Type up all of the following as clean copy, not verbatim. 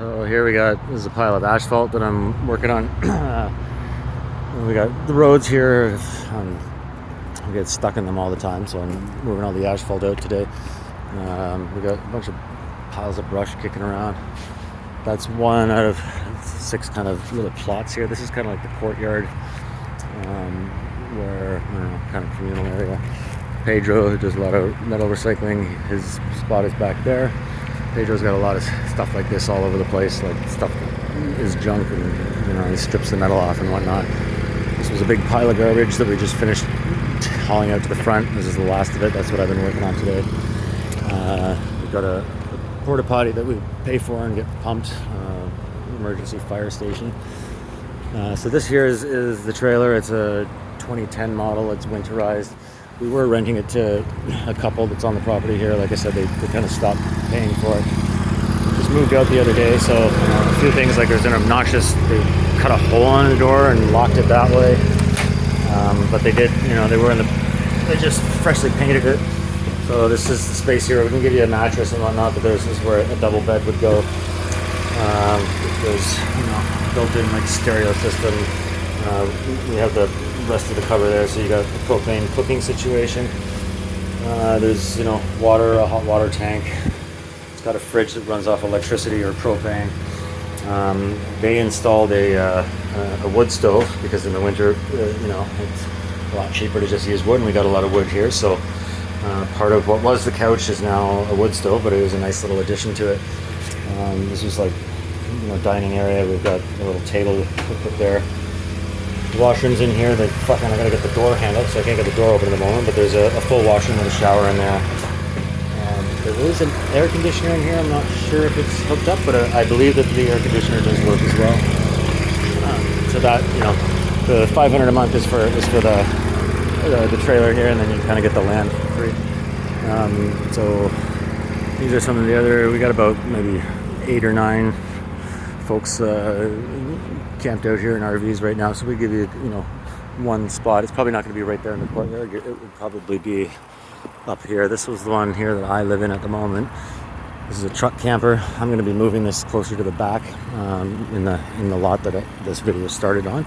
So here this is a pile of asphalt that I'm working on. We got the roads here. We get stuck in them all the time, so I'm moving all the asphalt out today. We got a bunch of piles of brush kicking around. That's one out of 6 kind of little plots here. This is kind of like the courtyard, where, I don't know, kind of communal area. Pedro, who does a lot of metal recycling, his spot is back there. Pedro's got a lot of stuff like this all over the place, like stuff that is junk, and he strips the metal off and whatnot. This was a big pile of garbage that we just finished hauling out to the front. This is the last of it. That's what I've been working on today. We've got a porta potty that we pay for and get pumped, emergency fire station. So this here is the trailer. It's a 2010 model. It's winterized. We were renting it to a couple that's on the property here. Like I said, they kind of stopped paying for it. Just moved out the other day, so a few things, like there's an obnoxious, they cut a hole in the door and locked it that way. But they did, they just freshly painted it. So this is the space here. We can give you a mattress and whatnot, but this is where a double bed would go. There's, built-in like stereo system. We have the rest of the cover there, so you got the propane cooking situation. There's water, a hot water tank. It's got a fridge that runs off electricity or propane. They installed a wood stove because in the winter, it's a lot cheaper to just use wood, and we got a lot of wood here. So part of what was the couch is now a wood stove, but it was a nice little addition to it. This is like dining area. We've got a little table put there. Washrooms in here. I gotta get the door handle, so I can't get the door open at the moment. But there's a full washroom with a shower in there. There is an air conditioner in here. I'm not sure if it's hooked up, but I believe that the air conditioner does work as well. So that the $500 a month is for the trailer here, and then you kind of get the land for free. So these are some of the other. We got about maybe 8 or 9 folks camped out here in RVs right now, so we give you one spot. It's probably not going to be right there in the courtyard. It would probably be up here. This was the one here that I live in at the moment. This is a truck camper. I'm going to be moving this closer to the back, in the lot that this video started on,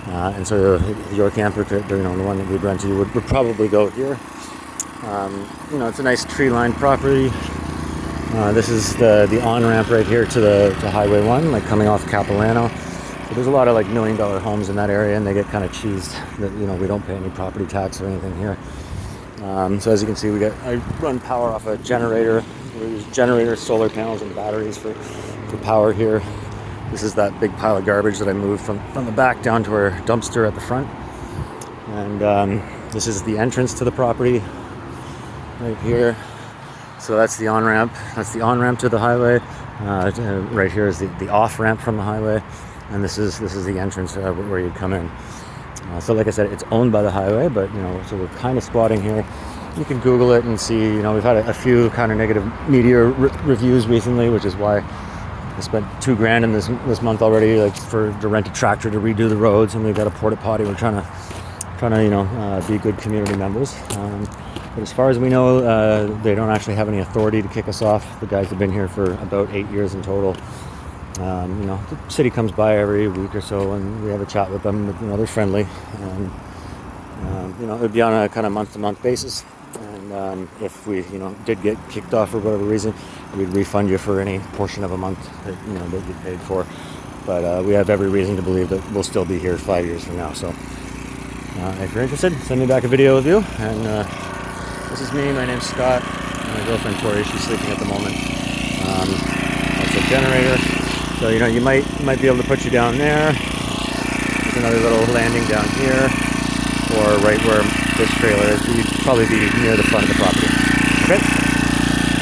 and so your camper could, the one that we'd rent to you would probably go here. It's a nice tree-lined property. This is the on-ramp right here to Highway 1, like coming off Capilano. So there's a lot of like $1 million homes in that area, and they get kind of cheesed that we don't pay any property tax or anything here. So as you can see, I run power off a generator. We use generators, solar panels, and batteries for power here. This is that big pile of garbage that I moved from the back down to our dumpster at the front. And this is the entrance to the property right here. So that's the on-ramp. That's the on-ramp to the highway. Right here is the off-ramp from the highway. And this is the entrance where you'd come in. So like I said, it's owned by the highway, but so we're kind of squatting here. You can Google it and see, we've had a few kind of negative media reviews recently, which is why I spent $2,000 in this month already, to rent a tractor to redo the roads, and we've got a porta potty. We're trying to be good community members. But as far as we know, they don't actually have any authority to kick us off. The guys have been here for about 8 years in total. The city comes by every week or so, and we have a chat with them. They're friendly, and it would be on a kind of month-to-month basis. And if we, did get kicked off for whatever reason, we'd refund you for any portion of a month that you paid for. But we have every reason to believe that we'll still be here 5 years from now. So if you're interested, send me back a video of you. And this is me. My name's Scott. My girlfriend Tori. She's sleeping at the moment. That's a generator. So you might be able to put you down there. There's another little landing down here, or right where this trailer is. You'd probably be near the front of the property. Okay.